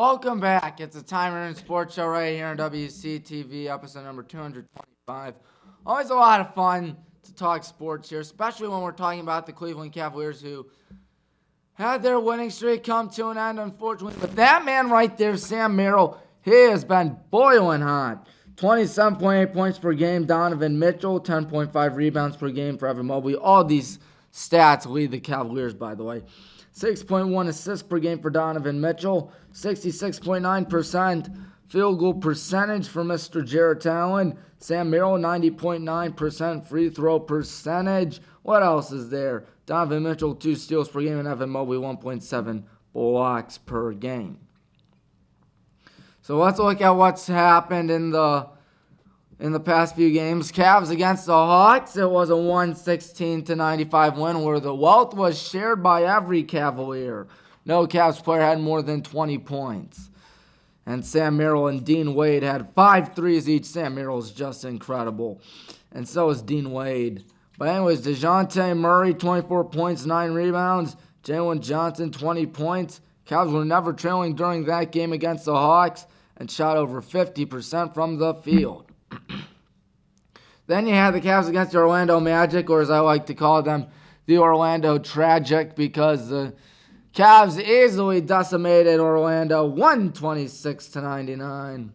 Welcome back. It's the Tommy Maroon Sports Show right here on WCTV, episode number 225. Always a lot of fun to talk sports here, especially when we're talking about the Cleveland Cavaliers who had their winning streak come to an end, unfortunately. But that man right there, Sam Merrill, he has been boiling hot. 27.8 points per game, Donovan Mitchell, 10.5 rebounds per game for Evan Mobley. All these stats lead the Cavaliers, by the way. 6.1 assists per game for Donovan Mitchell, 66.9% field goal percentage for Mr. Jarrett Allen. Sam Merrill, 90.9% free throw percentage. What else is there? Donovan Mitchell, 2 steals per game, and Evan Mobley, 1.7 blocks per game. So let's look at what's happened in the past few games. Cavs against the Hawks, it was a 116-95 win where the wealth was shared by every Cavalier. No Cavs player had more than 20 points. And Sam Merrill and Dean Wade had 5 threes each. Sam Merrill's just incredible. And so is Dean Wade. But anyways, DeJounte Murray, 24 points, 9 rebounds. Jalen Johnson, 20 points. Cavs were never trailing during that game against the Hawks and shot over 50% from the field. Then you had the Cavs against the Orlando Magic, or as I like to call them, the Orlando Tragic, because the Cavs easily decimated Orlando 126-99.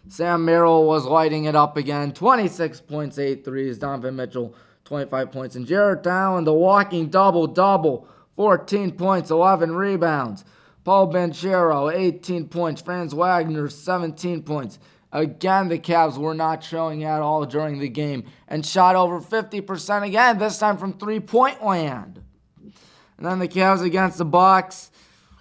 Sam Merrill was lighting it up again, 26 points, 8 threes. Donovan Mitchell, 25 points. And Jarrett Allen, the walking double-double, 14 points, 11 rebounds. Paul Banchero, 18 points. Franz Wagner, 17 points. Again, the Cavs were not showing at all during the game and shot over 50% again, this time from three-point land. And then the Cavs against the Bucks.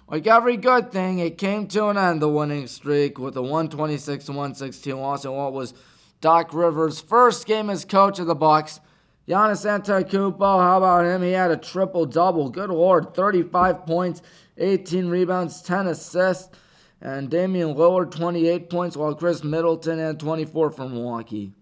Like every good thing, it came to an end, the winning streak, with a 126-116 loss in what was Doc Rivers' first game as coach of the Bucks. Giannis Antetokounmpo, how about him? He had a triple-double. Good Lord, 35 points, 18 rebounds, 10 assists. And Damian Lillard, 28 points, while Chris Middleton had 24 from Milwaukee.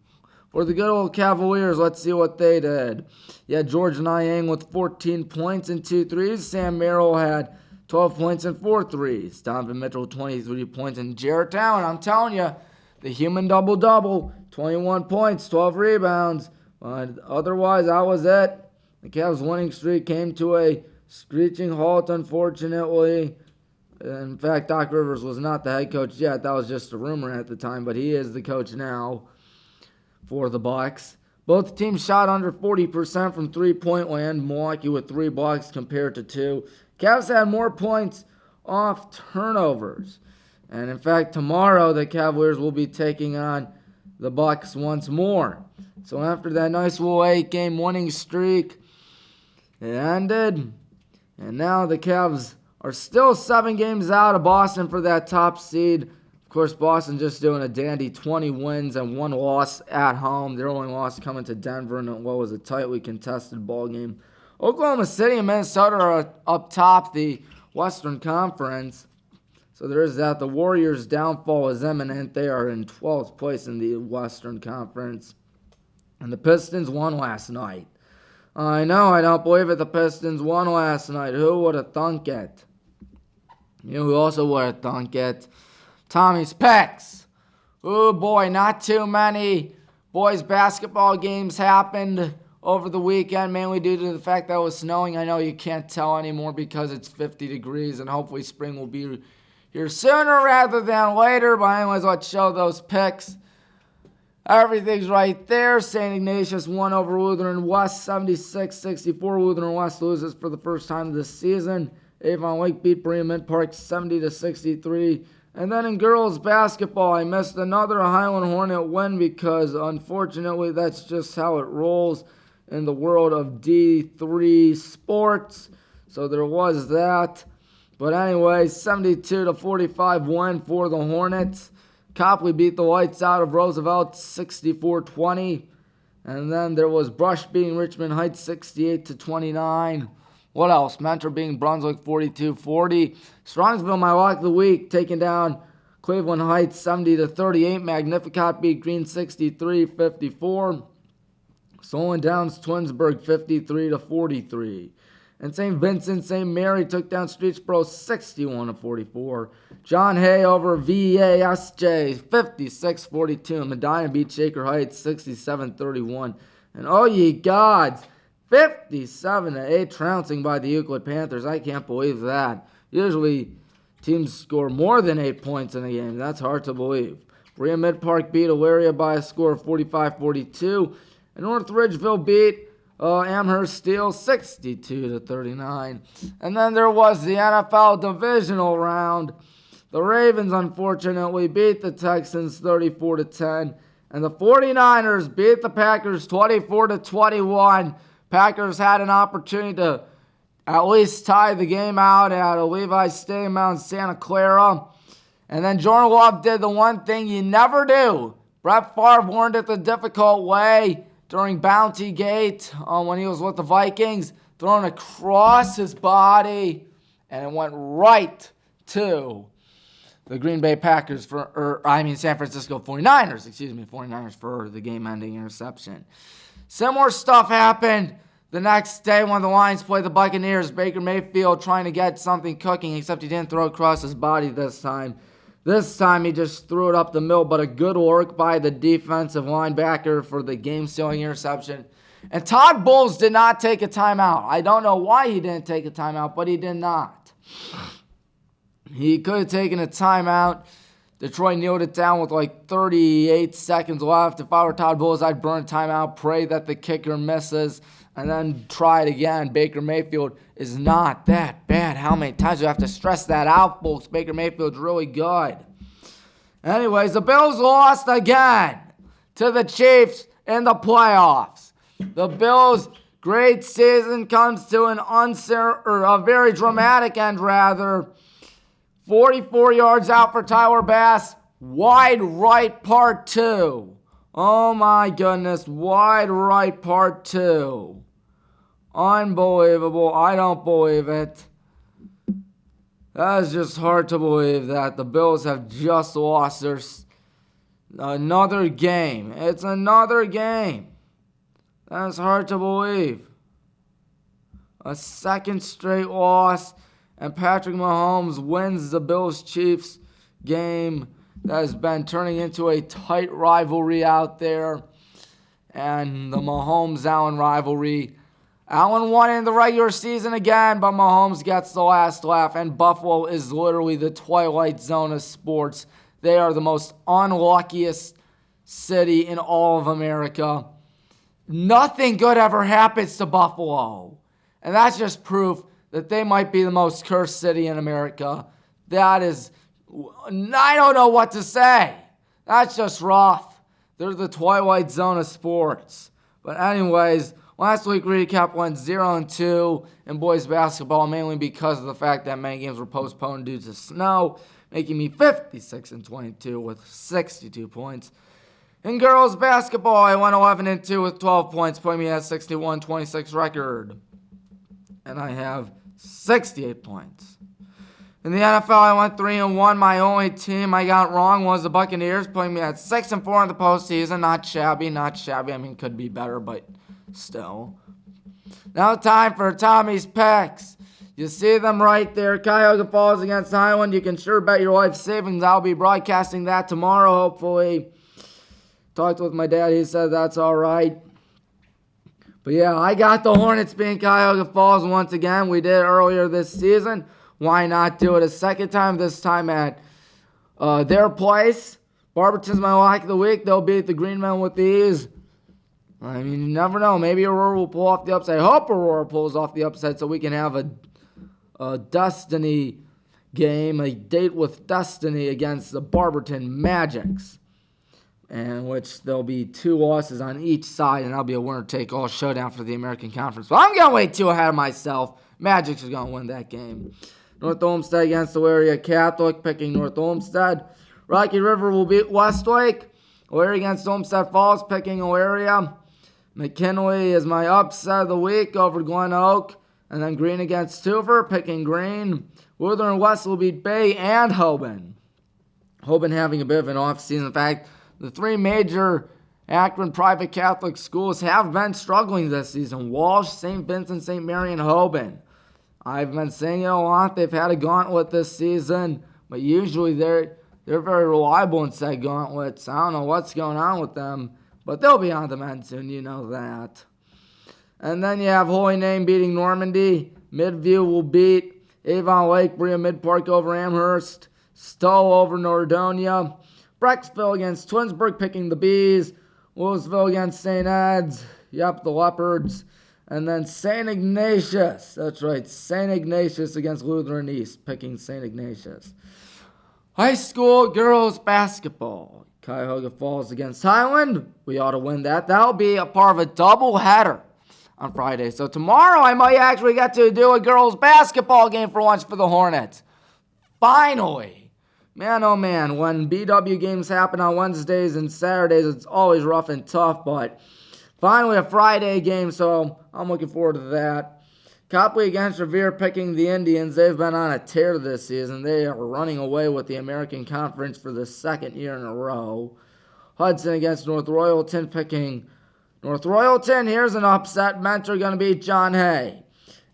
For the good old Cavaliers, let's see what they did. You had George Niang with 14 points and 2 threes. Sam Merrill had 12 points and 4 threes. Donovan Mitchell, 23 points. And Jarrett Allen, I'm telling you, the human double-double, 21 points, 12 rebounds. But otherwise, that was it. The Cavs' winning streak came to a screeching halt, unfortunately. In fact, Doc Rivers was not the head coach yet. That was just a rumor at the time, but he is the coach now for the Bucks. Both teams shot under 40% from three-point land. Milwaukee with 3 blocks compared to 2. Cavs had more points off turnovers. And in fact, tomorrow the Cavaliers will be taking on the Bucks once more. So after that nice little 8-game winning streak, it ended. And now the Cavs are still 7 games out of Boston for that top seed. Of course, Boston just doing a dandy 20 wins and 1 loss at home. Their only loss coming to Denver in what was a tightly contested ball game. Oklahoma City and Minnesota are up top the Western Conference. So there is that. The Warriors' downfall is imminent. They are in 12th place in the Western Conference. And the Pistons won last night. I know, I don't believe it. The Pistons won last night. Who would have thunk it? You know who also would have thunk it? Tommy's picks. Oh boy, not too many boys basketball games happened over the weekend, mainly due to the fact that it was snowing. I know you can't tell anymore because it's 50 degrees, and hopefully spring will be here sooner rather than later. But anyways, let's show those picks. Everything's right there. St. Ignatius won over Lutheran West, 76-64. Lutheran West loses for the first time this season. Avon Lake beat Bremen Park 70-63. And then in girls basketball, I missed another Highland Hornet win because, unfortunately, that's just how it rolls in the world of D3 sports. So there was that. But anyway, 72-45 win for the Hornets. Copley beat the lights out of Roosevelt 64-20. And then there was Brush beating Richmond Heights 68-29. What else? Mentor beating Brunswick 42-40. Strongsville, my lock of the week, taking down Cleveland Heights 70-38. Magnificat beat Green 63-54. Solon Downs Twinsburg 53-43. And St. Vincent St. Mary took down Streetsboro 61-44. John Hay over VASJ 56-42. Medina beat Shaker Heights 67-31. And oh ye gods, 57-8 trouncing by the Euclid Panthers. I can't believe that. Usually teams score more than 8 points in a game. That's hard to believe. Berea Mid Park beat Elyria by a score of 45-42. And North Ridgeville beat Amherst Steel 62-39. And then there was the NFL divisional round. The Ravens unfortunately beat the Texans 34-10. And the 49ers beat the Packers 24-21. Packers had an opportunity to at least tie the game out at a Levi's Stadium out in Santa Clara. And then Jordan Love did the one thing you never do. Brett Favre learned it the difficult way during Bounty Gate when he was with the Vikings, thrown across his body, and it went right to the Green Bay Packers San Francisco 49ers, 49ers for the game-ending interception. Similar stuff happened the next day when the Lions played the Buccaneers. Baker Mayfield trying to get something cooking, except he didn't throw it across his body this time. This time he just threw it up the middle, but a good work by the defensive linebacker for the game-sealing interception. And Todd Bowles did not take a timeout. I don't know why he didn't take a timeout, but he did not. He could have taken a timeout. Detroit kneeled it down with like 38 seconds left. If I were Todd Bowles, I'd burn a timeout, pray that the kicker misses, and then try it again. Baker Mayfield is not that bad. How many times do you have to stress that out, folks? Baker Mayfield's really good. Anyways, the Bills lost again to the Chiefs in the playoffs. The Bills' great season comes to a very dramatic end, rather. 44 yards out for Tyler Bass. Wide right, part 2. Oh my goodness, wide right, part 2. Unbelievable. I don't believe it. That is just hard to believe that the Bills have just lost another game. It's another game. That's hard to believe. A second straight loss, and Patrick Mahomes wins the Bills-Chiefs game that has been turning into a tight rivalry out there. And the Mahomes-Allen rivalry. Allen won in the regular season again, but Mahomes gets the last laugh, and Buffalo is literally the twilight zone of sports. They are the most unluckiest city in all of America. Nothing good ever happens to Buffalo. And that's just proof that they might be the most cursed city in America. That is, I don't know what to say. That's just rough. They're the twilight zone of sports. But anyways, last week recap went 0-2 in boys basketball, mainly because of the fact that many games were postponed due to snow, making me 56-22 with 62 points. In girls basketball, I went 11-2 with 12 points, putting me at 61-26 record. And I have 68 points. In the NFL, I went 3-1. My only team I got wrong was the Buccaneers, putting me at 6-4 in the postseason. Not shabby. I mean, could be better, but still. Now time for Tommy's picks. You see them right there. Cuyahoga Falls against Highland. You can sure bet your life savings I'll be broadcasting that tomorrow, hopefully. Talked with my dad. He said that's all right. But yeah, I got the Hornets being Cuyahoga Falls once again. We did earlier this season. Why not do it a second time, this time at their place? Barberton's my lock of the week. They'll beat the Green Men with ease. I mean, you never know. Maybe Aurora will pull off the upset. I hope Aurora pulls off the upset so we can have a Destiny game, a date with Destiny against the Barberton Magics, in which there'll be 2 losses on each side, and that'll be a winner-take-all showdown for the American Conference. But I'm going to wait too ahead of myself. Magics are going to win that game. North Olmsted against Elyria Catholic, picking North Olmsted. Rocky River will beat Westlake. Elyria against Olmsted Falls, picking Elyria. McKinley is my upset of the week over Glen Oak. And then Green against Toover, picking Green. Lutheran West will beat Bay and Hoban. Hoban having a bit of an off-season. In fact, the 3 major Akron private Catholic schools have been struggling this season. Walsh, St. Vincent, St. Mary, and Hoban. I've been saying it a lot. They've had a gauntlet this season, but usually they're very reliable in said gauntlets. I don't know what's going on with them, but they'll be on the men soon, you know that. And then you have Holy Name beating Normandy. Midview will beat Avon Lake, Brea Mid-Park over Amherst. Stowe over Nordonia. Brecksville against Twinsburg picking the Bees. Louisville against St. Ed's. Yep, the Leopards. And then St. Ignatius. That's right, St. Ignatius against Lutheran East picking St. Ignatius. High school girls basketball. Cuyahoga Falls against Highland. We ought to win that. That'll be a part of a doubleheader on Friday. So tomorrow I might actually get to do a girls basketball game for once for the Hornets. Finally. Man, oh man, when BW games happen on Wednesdays and Saturdays, it's always rough and tough, but finally a Friday game, so I'm looking forward to that. Copley against Revere picking the Indians. They've been on a tear this season. They are running away with the American Conference for the second year in a row. Hudson against North Royalton picking North Royalton. Here's an upset. Mentor going to beat John Hay.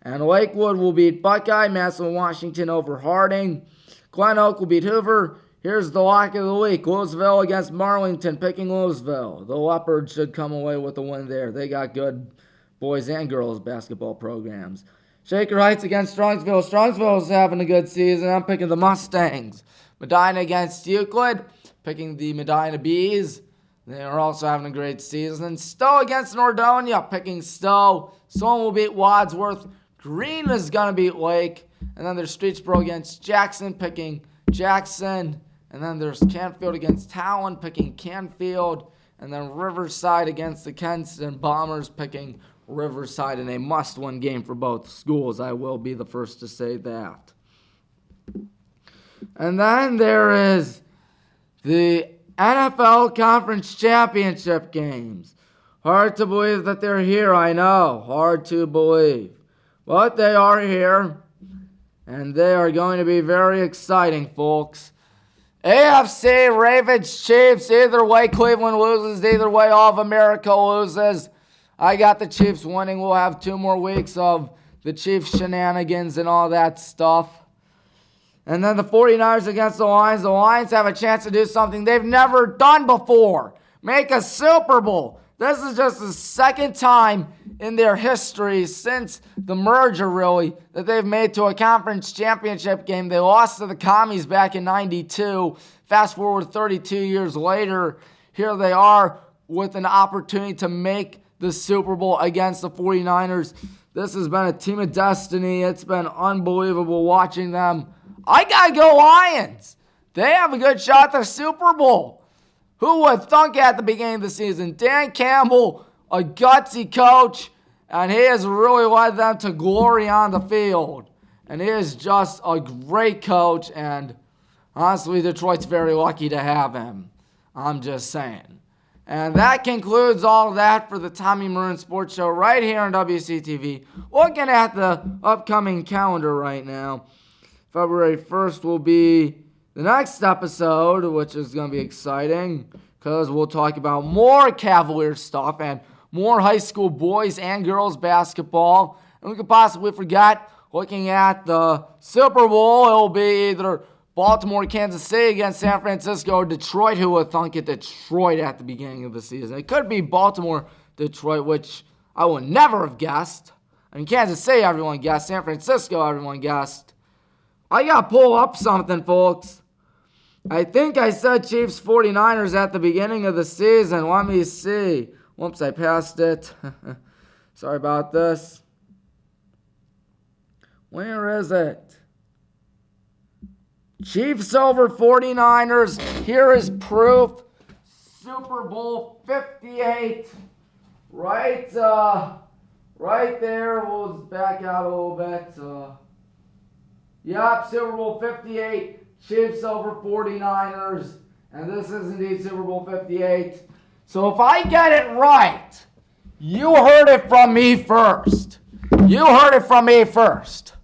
And Lakewood will beat Buckeye. Massillon Washington over Harding. Glen Oak will beat Hoover. Here's the lock of the week. Louisville against Marlington, picking Louisville. The Leopards should come away with a win there. They got good boys and girls basketball programs. Shaker Heights against Strongsville. Strongsville's having a good season. I'm picking the Mustangs. Medina against Euclid, picking the Medina Bees. They are also having a great season. Stowe against Nordonia, picking Stowe. Sloan will beat Wadsworth. Green is going to beat Lake. And then there's Streetsboro against Jackson, picking Jackson. And then there's Canfield against Talon, picking Canfield. And then Riverside against the Kenston Bombers, picking Riverside in a must-win game for both schools. I will be the first to say that. And then there is the NFL Conference Championship games. Hard to believe that they're here, I know. Hard to believe. But they are here. And they are going to be very exciting, folks. AFC, Ravens, Chiefs. Either way, Cleveland loses. Either way, all of America loses. I got the Chiefs winning. We'll have 2 more weeks of the Chiefs shenanigans and all that stuff. And then the 49ers against the Lions. The Lions have a chance to do something they've never done before. Make a Super Bowl. This is just the second time in their history since the merger, really, that they've made to a conference championship game. They lost to the Commies back in 92. Fast forward 32 years later, here they are with an opportunity to make the Super Bowl against the 49ers. This has been a team of destiny. It's been unbelievable watching them. I gotta go Lions. They have a good shot at the Super Bowl. Who would thunk at the beginning of the season? Dan Campbell, a gutsy coach, and he has really led them to glory on the field. And he is just a great coach, and honestly, Detroit's very lucky to have him. I'm just saying. And that concludes all of that for the Tommy Maroon Sports Show right here on WCTV. Looking at the upcoming calendar right now, February 1st will be the next episode, which is going to be exciting because we'll talk about more Cavalier stuff and more high school boys and girls basketball. And we could possibly forget looking at the Super Bowl. It'll be either Baltimore, Kansas City against San Francisco, or Detroit. Who would thunk it? Detroit at the beginning of the season. It could be Baltimore, Detroit, which I would never have guessed. I mean, Kansas City, everyone guessed. San Francisco, everyone guessed. I got to pull up something, folks. I think I said Chiefs 49ers at the beginning of the season. Let me see. Whoops, I passed it. Sorry about this. Where is it? Chiefs over 49ers. Here is proof. Super Bowl 58. Right there. We'll back out a little bit. Yep, Super Bowl 58. Chiefs over 49ers. And this is indeed Super Bowl 58. So if I get it right, you heard it from me first. You heard it from me first.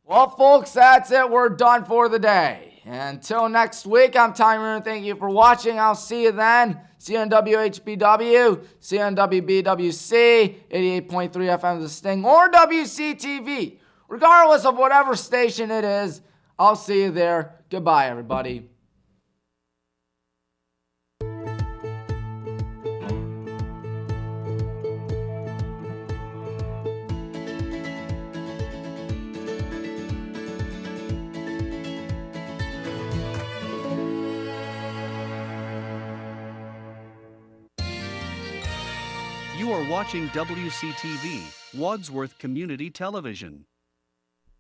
Well, folks, that's it. We're done for the day. Until next week, I'm Tommy Maroon. Thank you for watching. I'll see you then. See you on WHBW. See you on WBWC, 88.3 FM The Sting, or WCTV, regardless of whatever station it is. I'll see you there. Goodbye, everybody. You are watching WCTV, Wadsworth Community Television.